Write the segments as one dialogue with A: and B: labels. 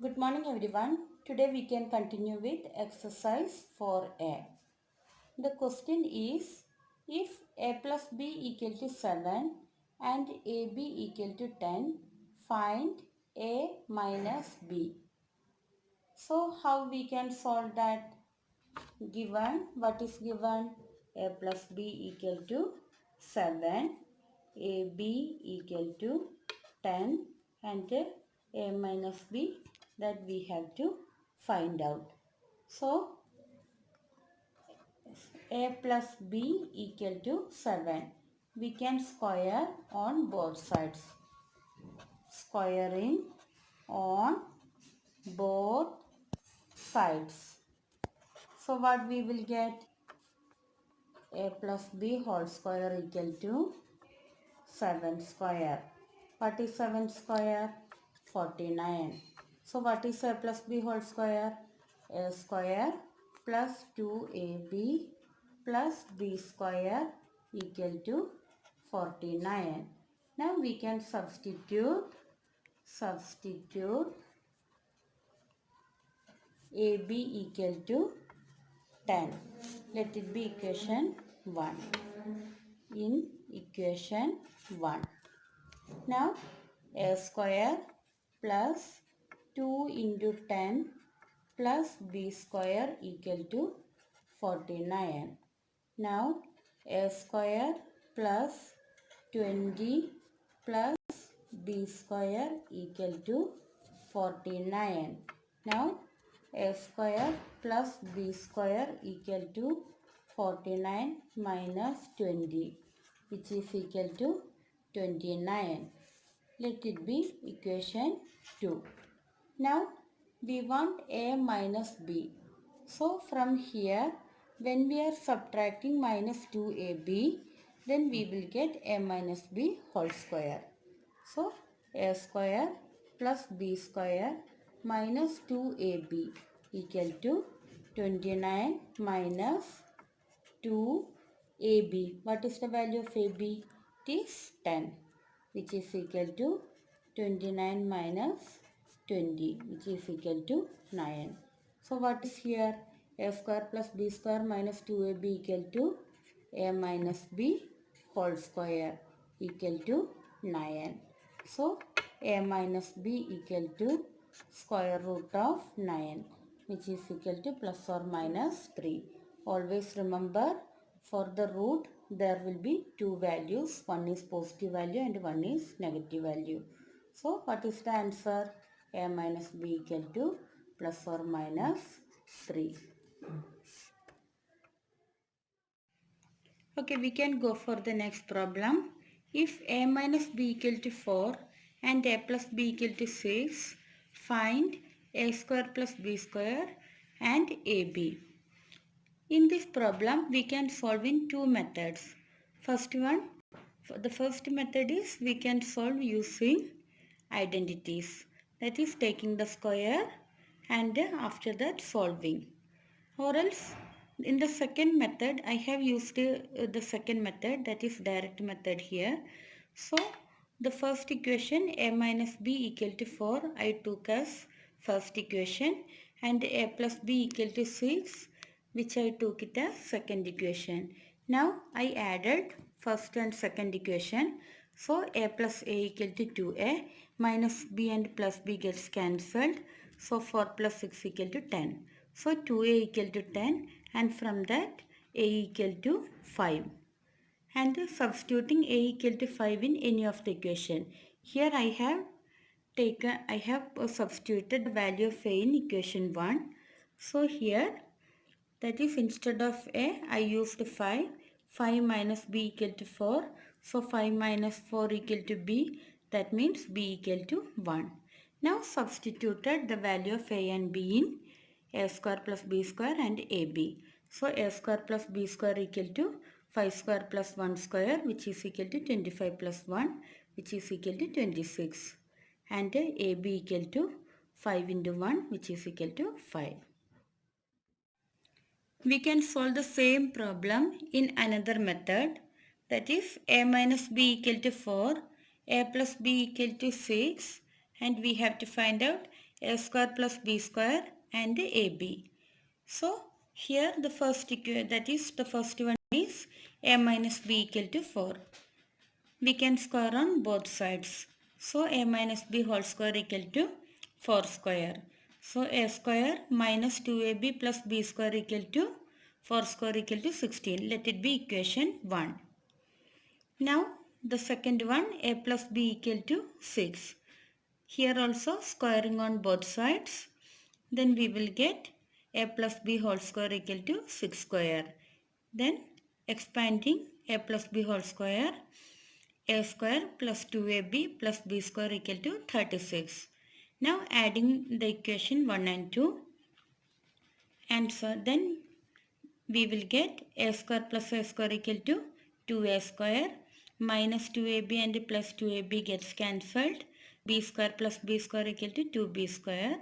A: Good morning everyone. Today we can continue with exercise 4a. The question is if a plus b equal to 7 and ab equal to 10, find a minus b. So how we can solve that? Given, what is given? A plus b equal to 7, ab equal to 10 and a minus b that we have to find out. So a plus b equal to 7. We can square on both sides. Squaring on both sides. So what we will get? A plus b whole square equal to 7 square. What is 7 square? 49. So what is a plus b whole square? A square plus 2ab plus b square equal to 49. Now we can substitute ab equal to 10. Let it be equation 1. In equation 1. Now a square plus 2 into 10 plus b square equal to 49. Now a square plus 20 plus b square equal to 49. Now a square plus b square equal to 49 minus 20, which is equal to 29. Let it be equation 2. Now we want a minus b. So from here, when we are subtracting minus 2ab, then we will get a minus b whole square. So a square plus b square minus 2ab equal to 29 minus 2ab. What is the value of ab? It is 10, which is equal to 29 minus 20, which is equal to 9. So what is here? A square plus b square minus 2ab equal to a minus b whole square equal to 9. So a minus b equal to square root of 9, which is equal to plus or minus 3. Always remember, for the root there will be two values. One is positive value and one is negative value. So what is the answer? A minus b equal to plus or minus 3. Okay, we can go for the next problem. If a minus b equal to 4 and a plus b equal to 6, find a square plus b square and ab. In this problem, we can solve in two methods. The first method is we can solve using identities. That is taking the square and after that solving. Or else in the second method, I have used the second method, that is direct method here. So the first equation a minus b equal to 4 I took as first equation, and a plus b equal to 6 which I took it as second equation. Now I added first and second equation. So a plus a equal to 2a, minus b and plus b gets cancelled. So 4 plus 6 equal to 10. So 2a equal to 10, and from that a equal to 5. And substituting a equal to 5 in any of the equation. Here I have substituted the value of a in equation 1. So here, that is, instead of a I used 5. 5 minus b equal to 4. So 5 minus 4 equal to b. That means b equal to 1. Now substituted the value of a and b in a square plus b square and ab. So a square plus b square equal to 5 square plus 1 square, which is equal to 25 plus 1, which is equal to 26. And ab equal to 5 into 1, which is equal to 5. We can solve the same problem in another method, that is a minus b equal to 4, a plus b equal to 6, and we have to find out a square plus b square and ab. So here the first one is a minus b equal to 4. We can square on both sides. So a minus b whole square equal to 4 square. So a square minus 2ab plus b square equal to 4 square equal to 16. Let it be equation 1. Now the second one, a plus b equal to 6. Here also squaring on both sides. Then we will get a plus b whole square equal to 6 square. Then expanding a plus b whole square, a square plus 2ab plus b square equal to 36. Now adding the equation 1 and 2. And so then we will get a square plus a square equal to 2a square, minus 2ab and plus 2ab gets cancelled, b square plus b square equal to 2b square,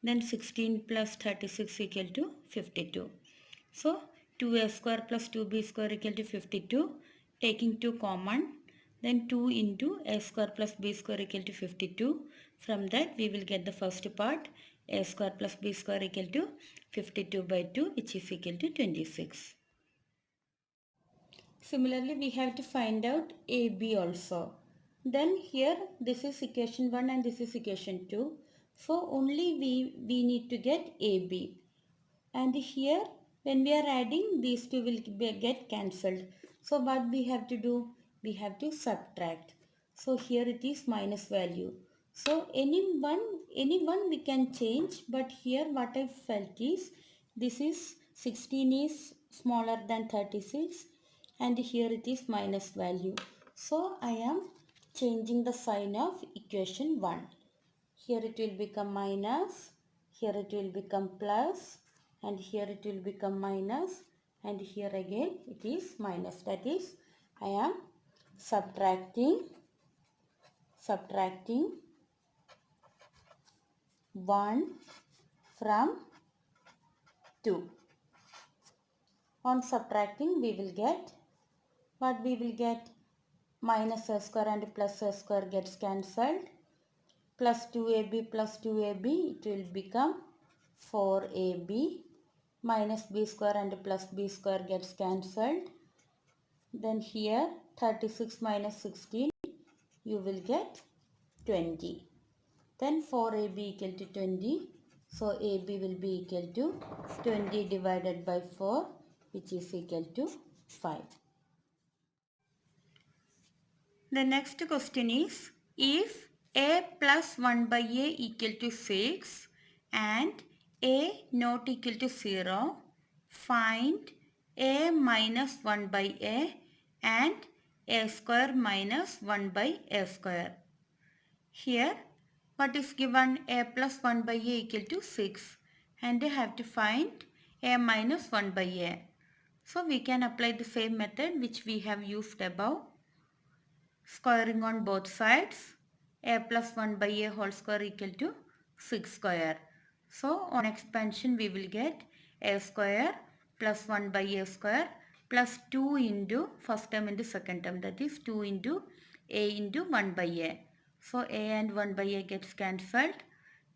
A: then 16 plus 36 equal to 52. So 2a square plus 2b square equal to 52, taking 2 common, then 2 into a square plus b square equal to 52. From that we will get the first part, a square plus b square equal to 52 by 2, which is equal to 26. Similarly, we have to find out AB also. Then here this is equation 1 and this is equation 2. So only we need to get AB. And here when we are adding, these two will get cancelled. So what we have to do? We have to subtract. So here it is minus value. So any one we can change, but here what I felt is this is 16 is smaller than 36 and here it is minus value. So I am changing the sign of equation 1. Here it will become minus, here it will become plus, and here it will become minus, and here again it is minus. That is, I am subtracting 1 from 2. On subtracting we will get, what we will get, minus a square and plus a square gets cancelled. Plus 2ab plus 2ab, it will become 4ab, minus b square and plus b square gets cancelled. Then here 36 minus 16, you will get 20. Then 4ab equal to 20. So ab will be equal to 20 divided by 4, which is equal to 5. The next question is, if a plus 1 by a equal to 6 and a not equal to 0, find a minus 1 by a and a square minus 1 by a square. Here what is given? A plus 1 by a equal to 6 and they have to find a minus 1 by a. So we can apply the same method which we have used above. Squaring on both sides, a plus 1 by a whole square equal to 6 square. So on expansion we will get a square plus 1 by a square plus 2 into first term into second term, that is 2 into a into 1 by a. So a and 1 by a gets cancelled,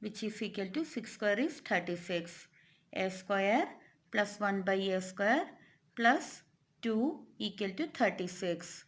A: which is equal to 6 square is 36. A square plus 1 by a square plus 2 equal to 36.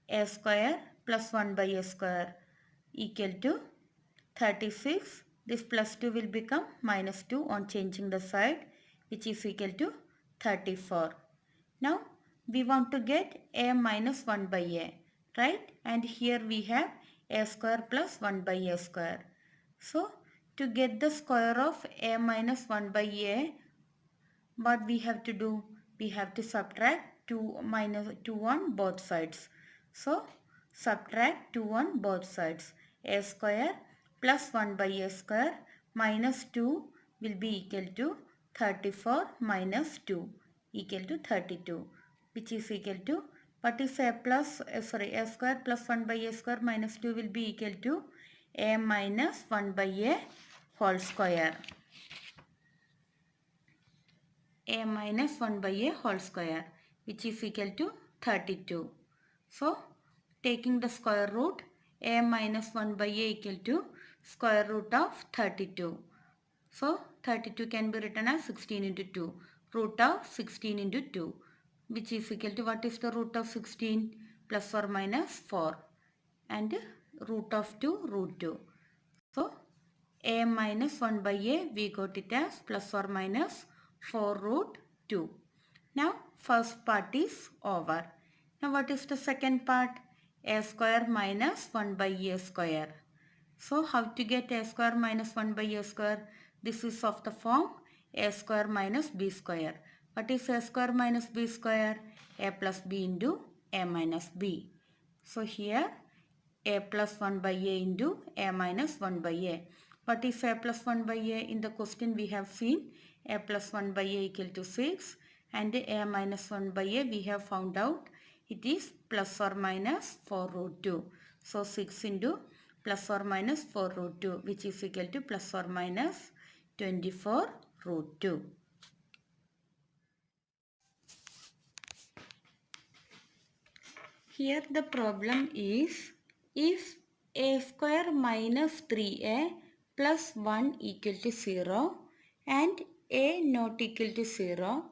A: A square plus 1 by a square equal to 36. This plus 2 will become minus 2 on changing the side, which is equal to 34. Now we want to get a minus 1 by a, right? And here we have a square plus 1 by a square. So to get the square of a minus 1 by a, what we have to do? We have to subtract 2 on both sides. So subtract 2 on both sides. A square plus 1 by a square minus 2 will be equal to 34 minus 2 equal to 32, which is equal to, what is a square plus 1 by a square minus 2 will be equal to a minus 1 by a whole square. A minus 1 by a whole square, which is equal to 32. So taking the square root, a minus 1 by a equal to square root of 32. So 32 can be written as 16 into 2. Root of 16 into 2, which is equal to, what is the root of 16? Plus or minus 4. And root of 2, root 2. So a minus 1 by a, we got it as plus or minus 4 root 2. Now first part is over. Now what is the second part? A square minus 1 by a square. So how to get a square minus 1 by a square? This is of the form a square minus b square. What is a square minus b square? A plus b into a minus b. So here a plus 1 by a into a minus 1 by a. What is a plus 1 by a? In the question we have seen a plus 1 by a equal to 6 and a minus 1 by a we have found out it is plus or minus 4 root 2. So 6 into plus or minus 4 root 2, which is equal to plus or minus 24 root 2. Here the problem is, if a square minus 3a plus 1 equal to 0 and a not equal to 0,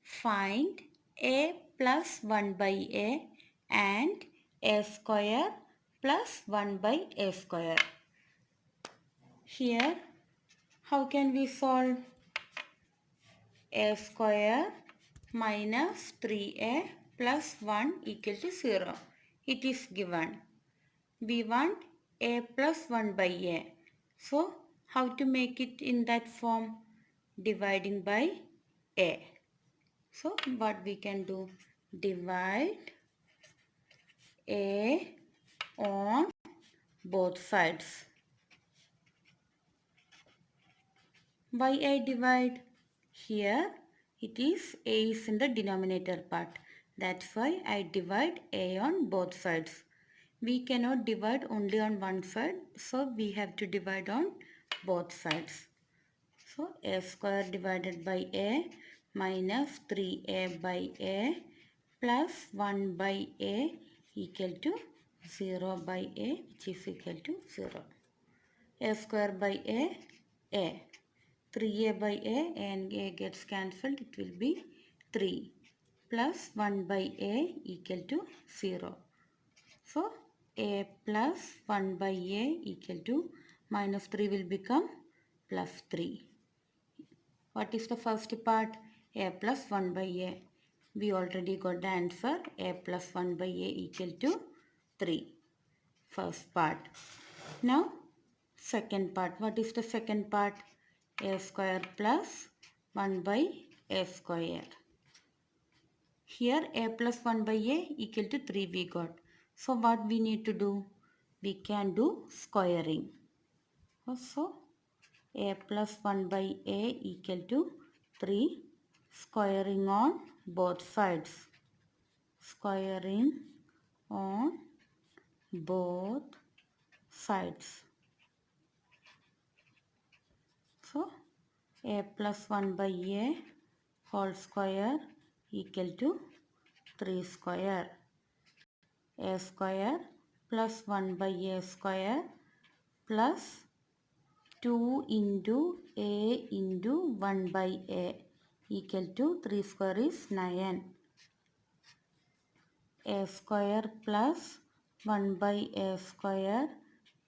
A: find a plus 1 by a and a square plus 1 by a square. Here, how can we solve? A square minus 3a plus 1 equal to 0. It is given. We want a plus 1 by a. So, how to make it in that form? Dividing by a. So, what we can do? Divide a on both sides. Why I divide? Here it is a is in the denominator part. That's why I divide a on both sides. We cannot divide only on one side, so we have to divide on both sides. So a square divided by a minus 3a by a plus 1 by a equal to 0 by a, which is equal to 0. A square by a. 3a by a and a gets cancelled, it will be 3 plus 1 by a equal to 0. So a plus 1 by a equal to minus 3 will become plus 3. What is the first part? A plus 1 by a. We already got the answer. A plus 1 by a equal to 3. First part. Now second part. What is the second part? A square plus 1 by a square. Here a plus 1 by a equal to 3 we got. So what we need to do? We can do squaring. So a plus 1 by a equal to 3. Squaring on both sides. Squaring on both sides. So a plus 1 by a whole square equal to 3 square. A square plus 1 by a square plus 2 into a into 1 by a equal to 3 square is 9. A square plus 1 by a square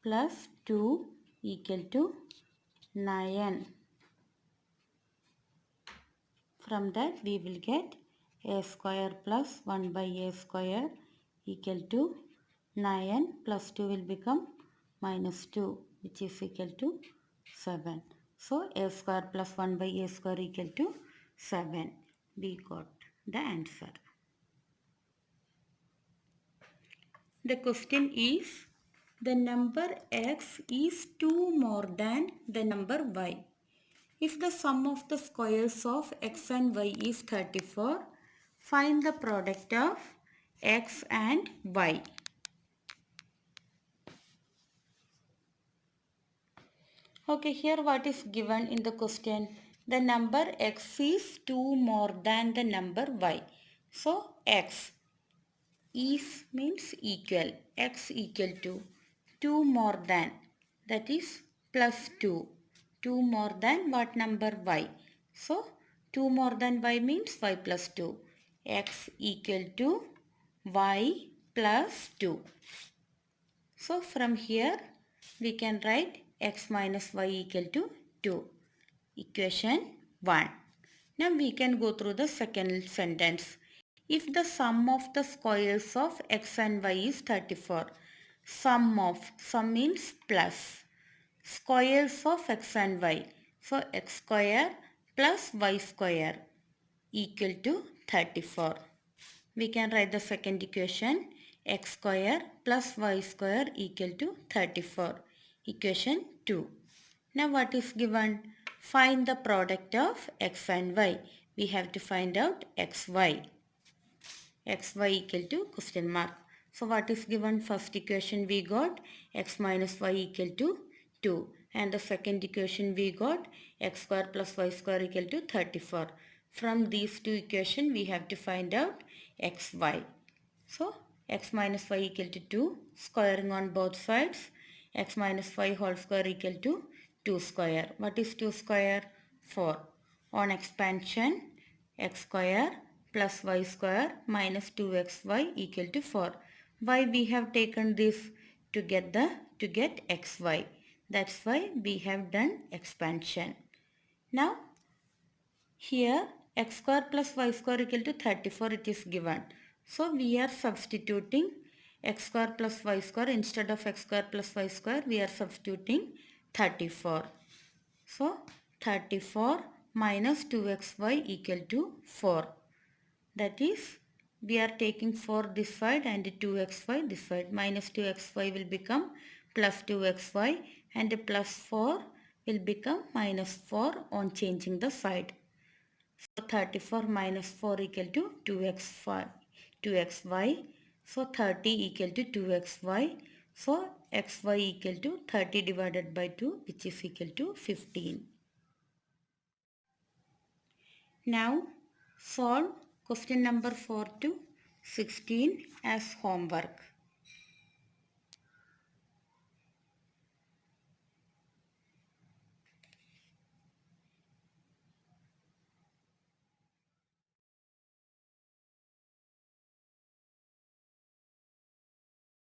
A: plus 2 equal to 9. From that we will get a square plus 1 by a square equal to 9 plus 2 will become minus 2, which is equal to 7. So a square plus 1 by a square equal to 7. We got the answer. The question is, the number x is 2 more than the number y. If the sum of the squares of x and y is 34, find the product of x and y. Okay, here what is given in the question? The number x is 2 more than the number y. So, x means equal. X equal to 2 more than. That is plus 2. 2 more than what number? Y. So 2 more than y means y plus 2. X equal to y plus 2. So from here we can write x minus y equal to 2. Equation 1. Now we can go through the second sentence. If the sum of the squares of x and y is 34. Sum means plus. Squares of x and y. So x square plus y square equal to 34. We can write the second equation, x square plus y square equal to 34. Equation 2. Now what is given? Find the product of x and y. We have to find out xy. Xy equal to question mark. So what is given? First equation we got x minus y equal to 2. And the second equation we got x square plus y square equal to 34. From these two equations we have to find out xy. So x minus y equal to 2. Squaring on both sides. X minus y whole square equal to 2 square. What is 2 square? 4. On expansion, x square plus y square minus 2xy equal to 4. Why we have taken this? To get xy. That's why we have done expansion. Now here x square plus y square equal to 34 it is given. So we are substituting x square plus y square. Instead of x square plus y square we are substituting 34. So 34 minus 2xy equal to 4. That is, we are taking 4 this side and 2xy this side. Minus 2xy will become plus 2xy and plus 4 will become minus 4 on changing the side. So 34 minus 4 equal to 2xy. So 30 equal to 2xy. So xy equal to 30 divided by 2 which is equal to 15. Now solve question number 4 to 16 as homework.